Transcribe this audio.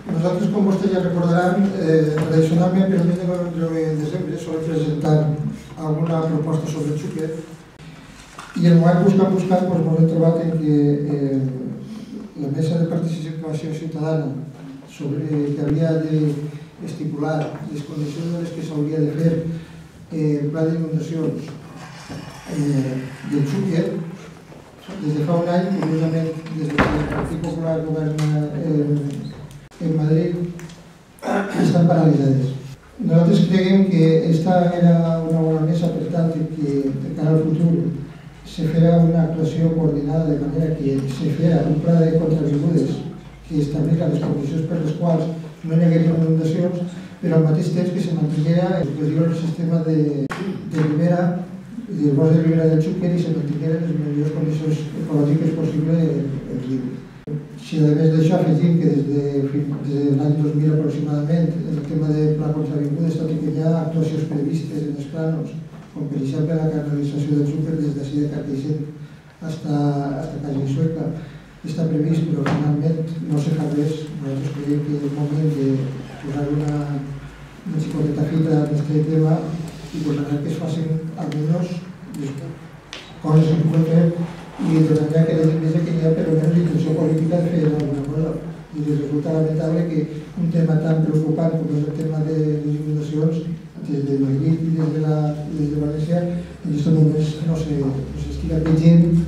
Nosaltres, com vostès ja recordaran, tradicionalment, per al mes de desembre, solem presentar alguna proposta sobre el xúquer i en el moment buscant, ens hem trobat que la mesa de participació ciutadana que havia d'estipular les condicions en les que s'hauria de fer el pla d'inundacions del xúquer, des de fa un any, curiosament, des que el Partit Popular governa en Madrid, estan paralitzades. Nosaltres creiem que aquesta era una bona mesa, per tant, que de cara al futur se farà una actuació coordinada de manera que se farà un pla de contravingudes que establirà les condicions per les quals no hi hagués inundacions, però al mateix temps que se mantinguera el sistema de ribera, del bosc de ribera del xúquer i se mantingueren les millors condicions ecològiques possibles el riu. Si a més d'això afegim que des de l'any 2000 aproximadament el tema de pla contravingudes, tot i que hi ha actuacions previstes en els planos, com per exemple la canalització del xúquer des d'ací de Carcaixent fins a Casa Sueca, està previst, però finalment no se fa res. Nosaltres creiem que és el moment de posar una xicoteta fita en aquest tema i posar que es facin almenys les coses que puguem fer i de manera que la gent que hi ha per almenys intenció política de fer alguna cosa. I resulta lamentable que un tema tan preocupant com és el tema de les inundacions des de Madrid i des de València en aquests moments no s'estiga veient